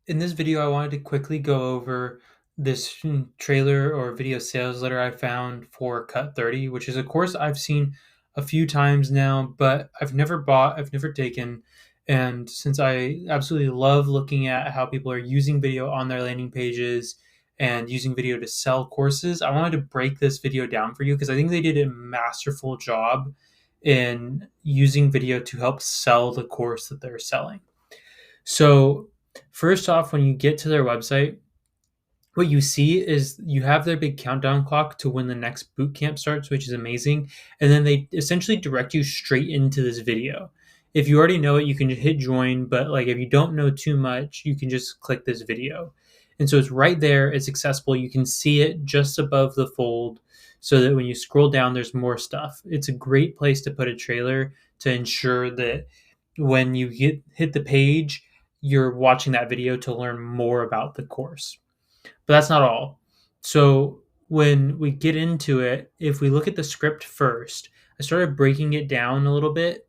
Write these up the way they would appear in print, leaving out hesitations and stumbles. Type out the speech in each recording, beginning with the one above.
In this video, I wanted to quickly go over this trailer or video sales letter I found for Cut 30, which is a course I've seen a few times now, but I've never bought, I've never taken. And since I absolutely love looking at how people are using video on their landing pages and using video to sell courses, I wanted to break this video down for you because I think they did a masterful job in using video to help sell the course that they're selling. So, first off, when you get to their website, what you see is you have their big countdown clock to when the next boot camp starts, which is amazing. And then they essentially direct you straight into this video. If you already know it, you can just hit join, but like if you don't know too much, you can just click this video. And so it's right there, it's accessible. You can see it just above the fold so that when you scroll down, there's more stuff. It's a great place to put a trailer to ensure that when you hit the page, you're watching that video to learn more about the course. But that's not all. So when we get into it, if we look at the script first, I started breaking it down a little bit.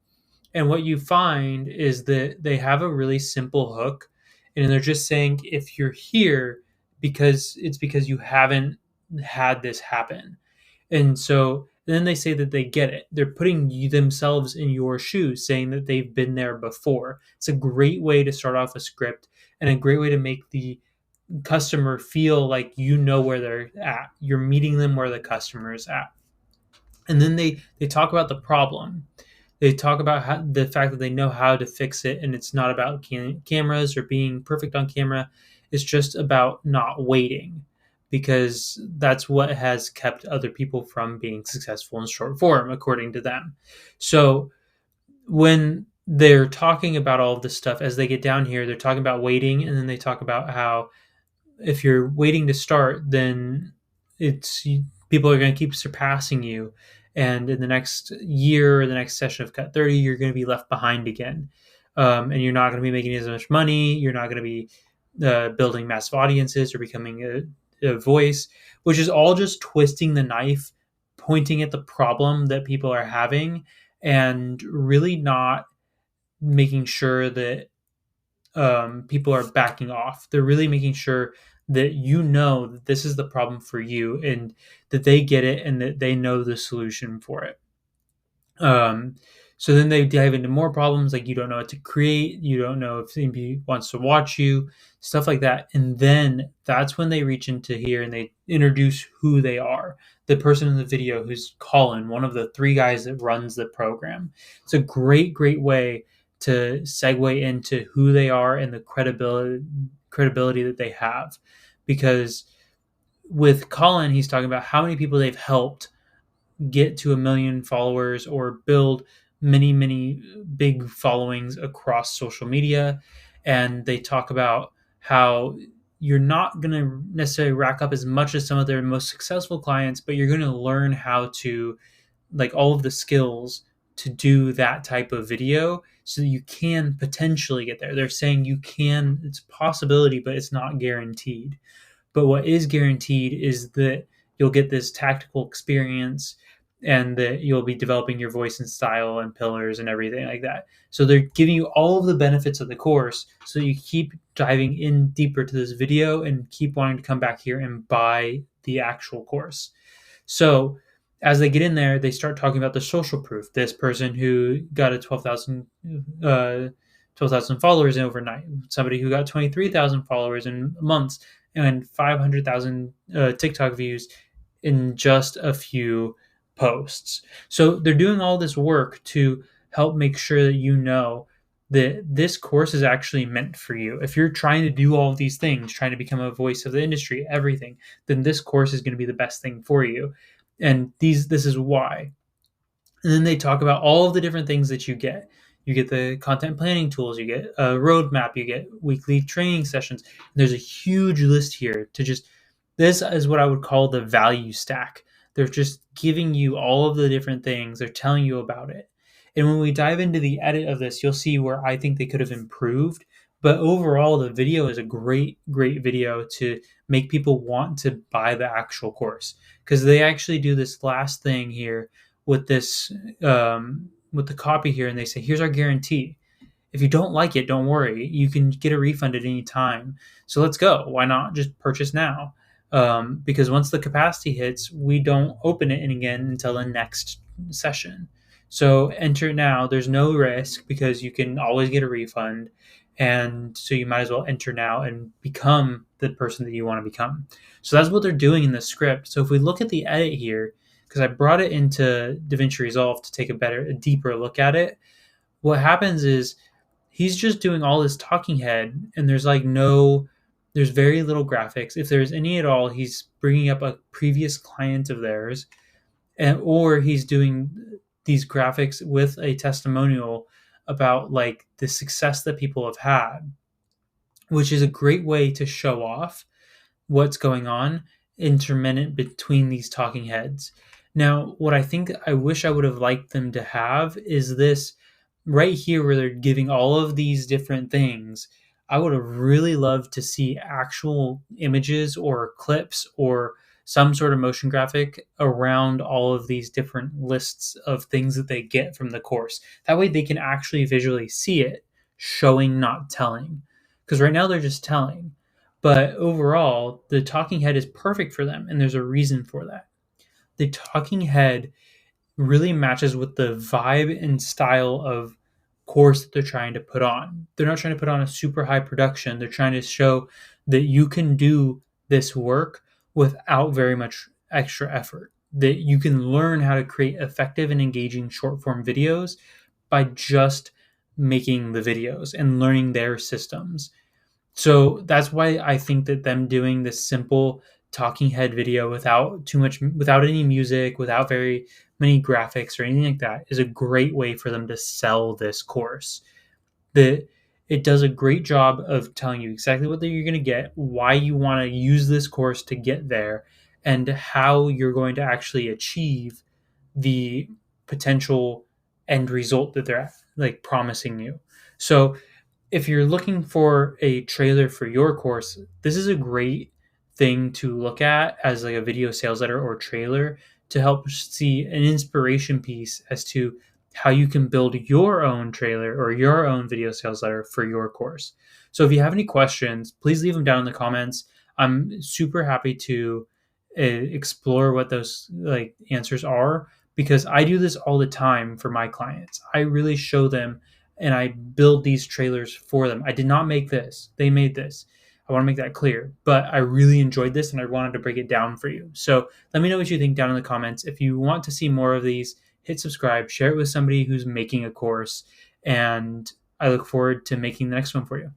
And what you find is that they have a really simple hook. And they're just saying, if you're here, because you haven't had this happen. And so then they say that they get it. They're putting themselves in your shoes, saying that they've been there before. It's a great way to start off a script and a great way to make the customer feel like you know where they're at. You're meeting them where the customer is at. And then they talk about the problem. They talk about the fact that they know how to fix it, and it's not about cameras or being perfect on camera. It's just about not waiting, because that's what has kept other people from being successful in short form, according to them. So when they're talking about all of this stuff, as they get down here, they're talking about waiting, and then they talk about how if you're waiting to start, then it's people are going to keep surpassing you, and in the next year or the next session of Cut 30, you're going to be left behind again, and you're not going to be making as much money. You're not going to be building massive audiences or becoming a voice, which is all just twisting the knife, pointing at the problem that people are having, and really not making sure that people are backing off. They're really making sure that you know that this is the problem for you and that they get it and that they know the solution for it. Um, so then they dive into more problems like you don't know what to create, you don't know if anybody wants to watch you, stuff like that. And then that's when they reach into here and they introduce who they are. The person in the video who's Colin, one of the three guys that runs the program. It's a great way to segue into who they are and the credibility that they have. Because with Colin, he's talking about how many people they've helped get to 1 million followers or build many big followings across social media. And they talk about how you're not going to necessarily rack up as much as some of their most successful clients, but you're going to learn how to, like, all of the skills to do that type of video so that you can potentially get there. They're saying you can, it's a possibility, but it's not guaranteed. But what is guaranteed is that you'll get this tactical experience and that you'll be developing your voice and style and pillars and everything like that. So they're giving you all of the benefits of the course so you keep diving in deeper to this video and keep wanting to come back here and buy the actual course. So as they get in there, they start talking about the social proof. This person who got a 12,000 followers in overnight, somebody who got 23,000 followers in months, and 500,000 TikTok views in just a few posts. So they're doing all this work to help make sure that you know that this course is actually meant for you. If you're trying to do all of these things, trying to become a voice of the industry, everything, then this course is going to be the best thing for you. And this is why. And then they talk about all of the different things that you get. You get the content planning tools, you get a roadmap, you get weekly training sessions. There's a huge list here to just, this is what I would call the value stack. They're just giving you all of the different things. They're telling you about it. And when we dive into the edit of this, you'll see where I think they could have improved. But overall, the video is a great video to make people want to buy the actual course, because they actually do this last thing here with this with the copy here, and they say, here's our guarantee. If you don't like it, don't worry. You can get a refund at any time. So let's go. Why not just purchase now? Because once the capacity hits, we don't open it again until the next session. So enter now. There's no risk because you can always get a refund. And so you might as well enter now and become the person that you want to become. So that's what they're doing in the script. So if we look at the edit here, because I brought it into DaVinci Resolve to take a deeper look at it, what happens is he's just doing all this talking head, and there's very little graphics. If there's any at all, he's bringing up a previous client of theirs, or he's doing these graphics with a testimonial about like the success that people have had, which is a great way to show off what's going on intermittent between these talking heads. Now, what I think I wish I would have liked them to have is this right here where they're giving all of these different things. I would have really loved to see actual images or clips or some sort of motion graphic around all of these different lists of things that they get from the course. That way they can actually visually see it, showing, not telling. Because right now they're just telling. But overall, the talking head is perfect for them, and there's a reason for that. The talking head really matches with the vibe and style of course that they're trying to put on. They're not trying to put on a super high production. They're trying to show that you can do this work without very much extra effort. That you can learn how to create effective and engaging short form videos by just making the videos and learning their systems. So that's why I think that them doing this simple talking head video without any music, without very many graphics or anything like that is a great way for them to sell this course. That it does a great job of telling you exactly what you're going to get, why you want to use this course to get there, and how you're going to actually achieve the potential end result that they're like promising you. So if you're looking for a trailer for your course, this is a great thing to look at as like a video sales letter or trailer to help see an inspiration piece as to how you can build your own trailer or your own video sales letter for your course. So if you have any questions, please leave them down in the comments. I'm super happy to explore what those like answers are because I do this all the time for my clients. I really show them and I build these trailers for them. I did not make this. They made this. I want to make that clear. But I really enjoyed this and I wanted to break it down for you. So let me know what you think down in the comments. If you want to see more of these, hit subscribe, share it with somebody who's making a course, and I look forward to making the next one for you.